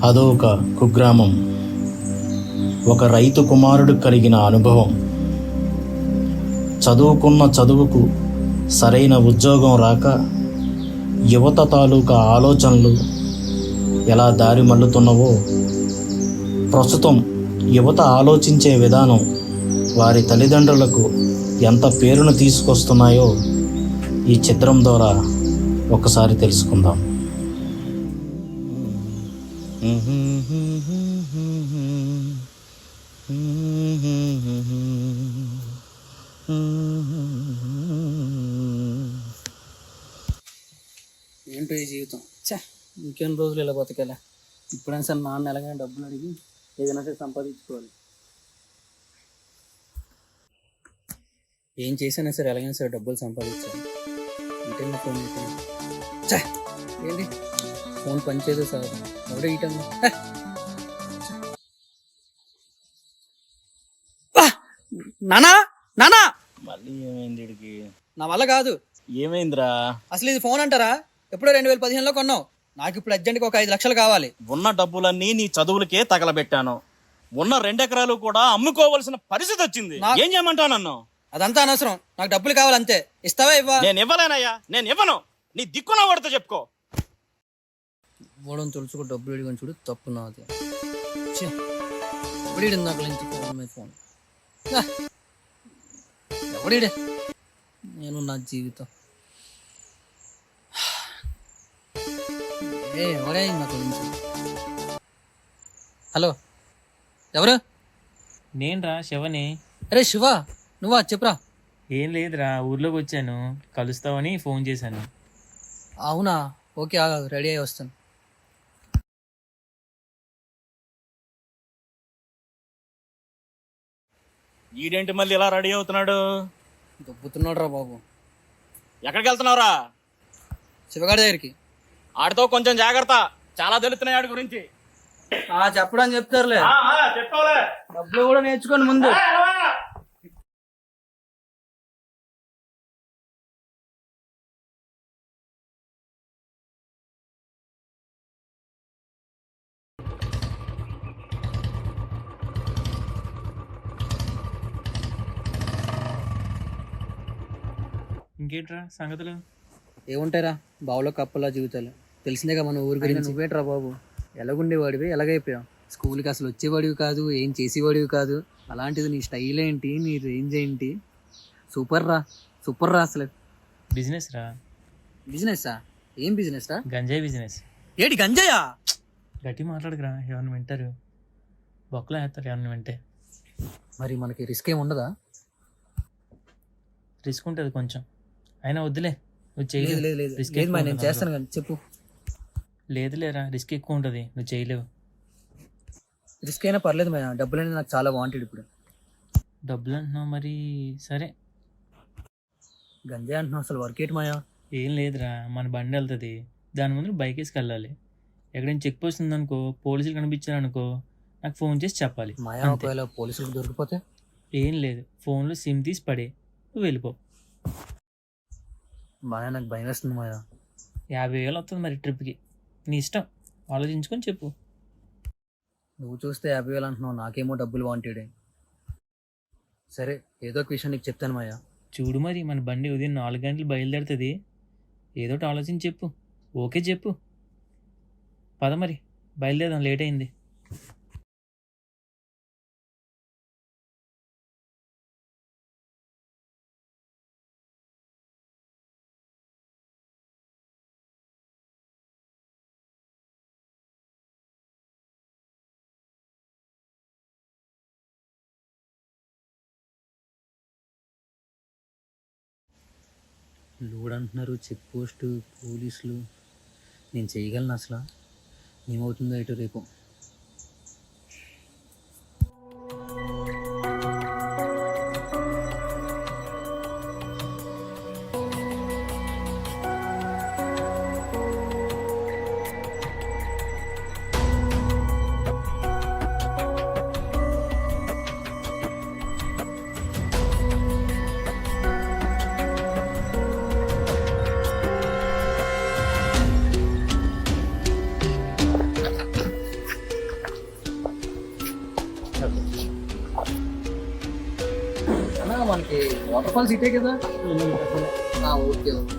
అదొక కుగ్రామం. ఒక రైతు కుమారుడు కలిగిన అనుభవం. చదువుకున్న చదువుకు సరైన ఉద్యోగం రాక యువత తాలూకా ఆలోచనలు ఎలా దారి మళ్ళుతున్నవో, ప్రస్తుతం యువత ఆలోచించే విధానం వారి తల్లిదండ్రులకు ఎంత పేరును తీసుకొస్తున్నాయో ఈ చిత్రం ద్వారా ఒకసారి తెలుసుకుందాం. ఏంటో ఈ జీవితం. ఇంకెన్ని రోజులు ఇలా బతకాలా? ఇప్పుడైనా సరే నాన్న ఎలాగైనా డబ్బులు అడిగి ఏదైనా సరే సంపాదించుకోవాలి. ఏం చేసినా సరే ఎలాగైనా సరే డబ్బులు సంపాదించాలి. అంటే నా ఫోన్ ఏంటి ఫోన్ పనిచేయదు సార్, ఎవడో ఈ టైంలో నానా నానా. మళ్ళీ ఏమైంది వీడికి? నా వల్ల కాదు. ఏమైందిరా? అసలు ఇది ఫోన్ అంటారా? ఎప్పుడో 2015లో కొన్నావు. నాకు ఇప్పుడు అర్జెంట్గా ఒక 5 లక్షలు కావాలి. ఉన్న డబ్బులన్నీ నీ చదువులకే తగలబెట్టాను. ఉన్న 2 ఎకరాలు కూడా అమ్ముకోవలసిన పరిస్థితి వచ్చింది. ఏం చేయమంటావు నన్ను? అదంతా అనవసరం, నాకు డబ్బులు కావాలంతే. ఇస్తావా? ఇవ్వా? నేను ఇవ్వలేనయ్యా, నేను ఇవ్వను. నీ దిక్కున పడితే చెప్పుకో. ఓడం తుడుచుకో, డబ్బులు అడిగని చూడు, తప్పు నాది. ఎవడీడు నాకు నుంచి ఫోన్ మీద ఫోన్? ఎవడీడే? నేను నా జీవితం ఎవడే నాకు నుంచి? హలో, ఎవరు? నేనురా శివని. అరే శివ, నువ్వా? చెప్పురా. ఏం లేదురా, ఊర్లోకి వచ్చాను, కలుస్తావని ఫోన్ చేశాను. అవునా? ఓకే, రెడీ అయ్యి వస్తాను. ఈడేంటి మళ్ళీ ఇలా రెడీ అవుతున్నాడు? దొబ్బుతున్నాడు రా బాబు. ఎక్కడికి వెళ్తున్నావురా? శివగాడి దగ్గరికి. ఆడితో కొంచెం జాగ్రత్త, చాలా తెలుస్తున్నాయి ఆడి గురించి. చెప్పడం చెప్తారులే, డబ్బులు కూడా నేర్చుకోండి ముందు. ఇంకేంట్రా సంగతులు? ఏముంటారా, బావులో కప్పలా జీవితాలు. తెలిసిందేగా మన ఊరి గురించి. నువ్వేంట్రా బాబు, ఎలాగుండేవాడివి, ఎలాగైపోయావు? స్కూల్కి అసలు వచ్చేవాడివి కాదు, ఏం చేసేవాడివి కాదు. అలాంటిది నీ స్టైల్ ఏంటి, నీ రేంజ్ ఏంటి? సూపర్ రా అసలు. బిజినెస్ రా. బిజినెస్సా? ఏం బిజినెస్ రా? గంజాయి బిజినెస్. ఏంటి గంజాయా? గట్టి మాట్లాడకురా, ఎవరిని వింటారు, బొక్కలో వేస్తారు ఎవరిని వింటే. మరి మనకి రిస్క్ ఏమి ఉండదా? రిస్క్ ఉంటుంది కొంచెం, అయినా వద్దులే, నువ్వు చేయలేవు. రిస్క్ నేను చేస్తాను కానీ చెప్పు. లేదులేరా, రిస్క్ ఎక్కువ ఉంటుంది, నువ్వు చేయలేవు. రిస్క్ అయినా పర్లేదు మా, డబ్బులు అనేది నాకు చాలా వాంటెడ్ ఇప్పుడు. డబ్బులు అంటున్నావు మరి, సరే. గంజాయి అంటున్నావు, అసలు వర్క్ ఏంటి మాయా? ఏం లేదురా, మన బండి వెళ్తుంది, దాని ముందు బైక్ వేసుకు వెళ్ళాలి. ఎక్కడైనా చెక్ పోస్ట్ ఉందనుకో, పోలీసులు కనిపించారనుకో, నాకు ఫోన్ చేసి చెప్పాలి. మాయా ఒకవేళ పోలీసులకు దొరికిపోతే? ఏం లేదు, ఫోన్లో సిమ్ తీసి పడే, నువ్వు వెళ్ళిపో. మాయా నాకు భయం వేస్తుంది మాయా. 50,000 వస్తుంది మరి ట్రిప్కి, నీ ఇష్టం, ఆలోచించుకొని చెప్పు. నువ్వు చూస్తే 50,000 అంటున్నావు, నాకేమో డబ్బులు వాంటెడే. సరే, ఏదో ఒక విషయం నీకు చెప్తాను మాయా. చూడు మరి, మన బండి ఉదయం 4 గంటలు బయలుదేరుతుంది, ఏదో ఒకటి ఆలోచించి చెప్పు. ఓకే చెప్పు, పద మరి బయలుదేరదాం, లేట్ అయింది. లోడ్ అంటున్నారు, చెక్ పోస్టు, పోలీసులు. నేను చేయగలను అసలు? ఏమవుతుందో ఇటు రేపు. వాటర్ ఫాల్స్ ఇటే కదా. Okay okay.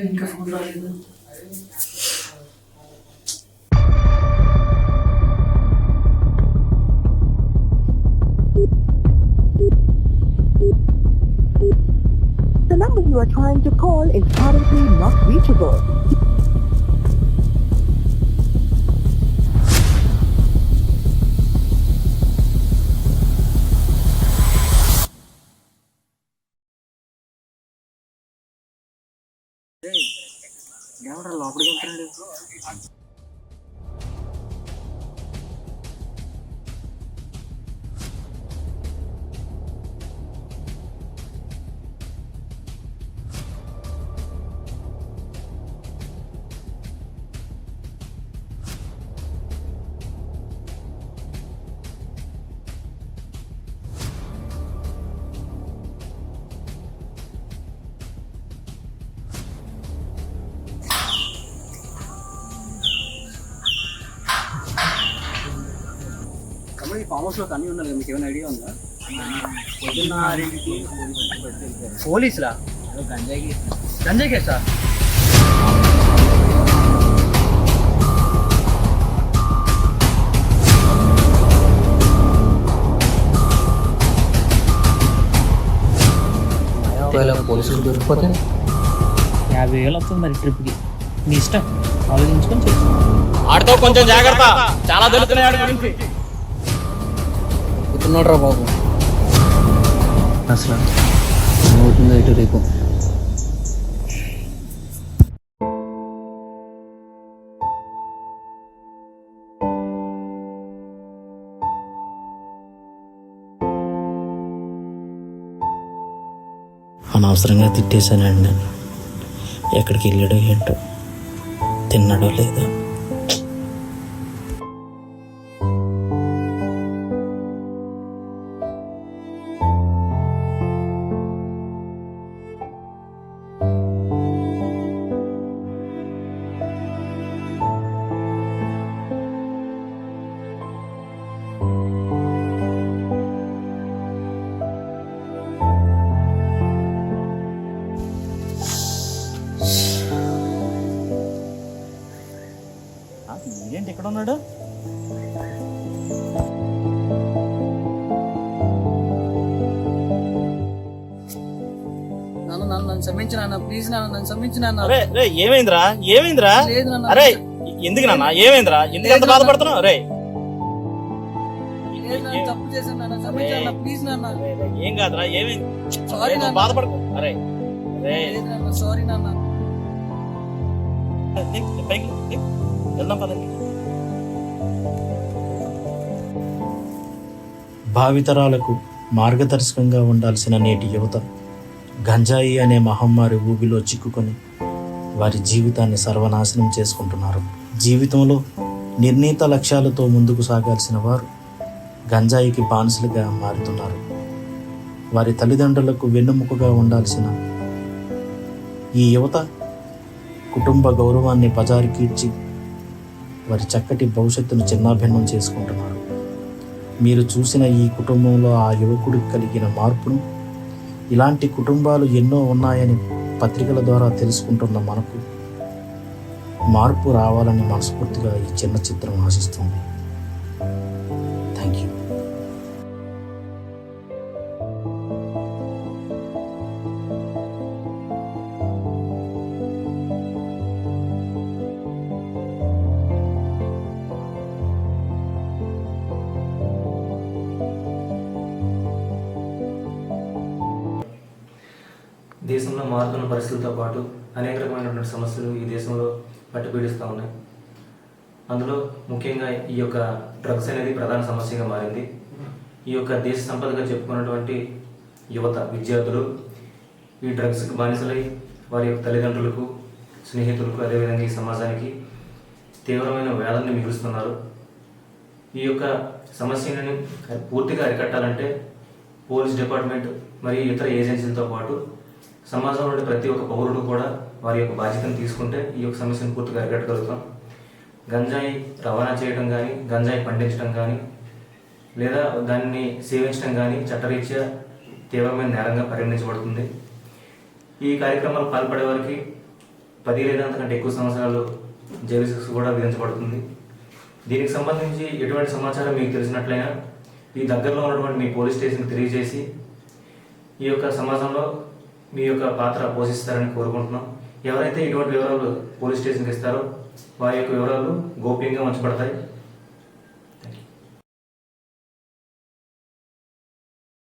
ఇంకా ఫోన్ రాలేదు. The number you are trying to call is currently not reachable. ఎవరు లోపలికి వెళ్తున్నాడు? ఈ ఫామ్ హౌస్ లో తన్ని ఉండాలి, మీకు ఏమైనా ఐడియా ఉందా? పోలీసులా? గంజాయి కేసా? పోలీసులు దొరికిపోతే 50,000 వస్తుంది మరి ట్రిప్కి. నీ ఇష్టం, ఆలోచించుకొని చెప్పు. ఆడితో కొంచెం జాగ్రత్త, చాలా తెలుస్తున్నాయి ఆడి గురించి. రా బాబు, అసలు ఏమవుతుందో ఇటు రేపు. అనవసరంగా తిట్టేశానండి నేను. ఎక్కడికి వెళ్ళాడో ఏంటో, తిన్నాడో లేదో. ఏంటి ఇక్కడ ఉన్నాడు? నన్ను క్షమించిన ప్లీజ్ నాన్న, నన్ను క్షమించిన. ఏమైందిరా? ఏమైందిరా? అరే ఎందుకు నాన్న? ఏమైందిరా? ఎందుకు అంత బాధపడుతున్నావు? రే తప్పు చేశాను నాన్న, క్షమించాను ప్లీజ్ నాన్న. ఏం కాదురా, ఏమైంది? సారీ నాన్న. బాధపడకు. అరే అరే సారీ నాన్న. పైకి వెళ్దాం పదండి. భావితరాలకు మార్గదర్శకంగా ఉండాల్సిన నేటి యువత గంజాయి అనే మహమ్మారి ఊబిలో చిక్కుకొని వారి జీవితాన్ని సర్వనాశనం చేసుకుంటున్నారు. జీవితంలో నిర్ణీత లక్ష్యాలతో ముందుకు సాగాల్సిన వారు గంజాయికి బానిసలుగా మారుతున్నారు. వారి తల్లిదండ్రులకు వెన్నుముకగా ఉండాల్సిన ఈ యువత కుటుంబ గౌరవాన్ని బజారుకీడ్చి వారి చక్కటి భవిష్యత్తును చిన్నాభిన్నం చేసుకుంటున్నారు. మీరు చూసిన ఈ కుటుంబంలో ఆ యువకుడికి కలిగిన మార్పును, ఇలాంటి కుటుంబాలు ఎన్నో ఉన్నాయని పత్రికల ద్వారా తెలుసుకుంటున్న మనకు మార్పు రావాలని మనస్ఫూర్తిగా ఈ చిన్న చిత్రం ఆశిస్తుంది. Thank you. దేశంలో మారుతున్న పరిస్థితులతో పాటు అనేక రకమైనటువంటి సమస్యలు ఈ దేశంలో పట్టి పీడిస్తూ ఉన్నాయి. అందులో ముఖ్యంగా ఈ యొక్క డ్రగ్స్ అనేది ప్రధాన సమస్యగా మారింది. ఈ యొక్క దేశ సంపదగా చెప్పుకున్నటువంటి యువత, విద్యార్థులు ఈ డ్రగ్స్కి బానిసలై వారి యొక్క తల్లిదండ్రులకు, స్నేహితులకు, అదేవిధంగా ఈ సమాజానికి తీవ్రమైన వేదనని మిగులుస్తున్నారు. ఈ యొక్క సమస్యలను పూర్తిగా అరికట్టాలంటే పోలీస్ డిపార్ట్మెంట్ మరియు ఇతర ఏజెన్సీలతో పాటు సమాజంలోని ప్రతి ఒక్క పౌరుడు కూడా వారి యొక్క బాధ్యతను తీసుకుంటే ఈ యొక్క సమస్యను పూర్తిగా అరికట్టగలుగుతాం. గంజాయి రవాణా చేయడం కానీ, గంజాయి పండించడం కానీ, లేదా దాన్ని సేవించడం కానీ చట్టరీత్యా తీవ్రమైన నేరంగా పరిగణించబడుతుంది. ఈ కార్యక్రమాలు పాల్పడే వారికి 10 లేదా అంతకంటే ఎక్కువ సంవత్సరాలు జైలు శిక్ష కూడా విధించబడుతుంది. దీనికి సంబంధించి ఎటువంటి సమాచారం మీకు తెలిసినట్లయినా ఈ దగ్గరలో ఉన్నటువంటి మీ పోలీస్ స్టేషన్కి తెలియజేసి ఈ యొక్క సమాజంలో మీ యొక్క పాత్ర పోషిస్తారని కోరుకుంటున్నాం. ఎవరైతే ఇటువంటి వివరాలు పోలీస్ స్టేషన్కి ఇస్తారో వారి యొక్క వివరాలు గోప్యంగా ఉంచబడతాయి.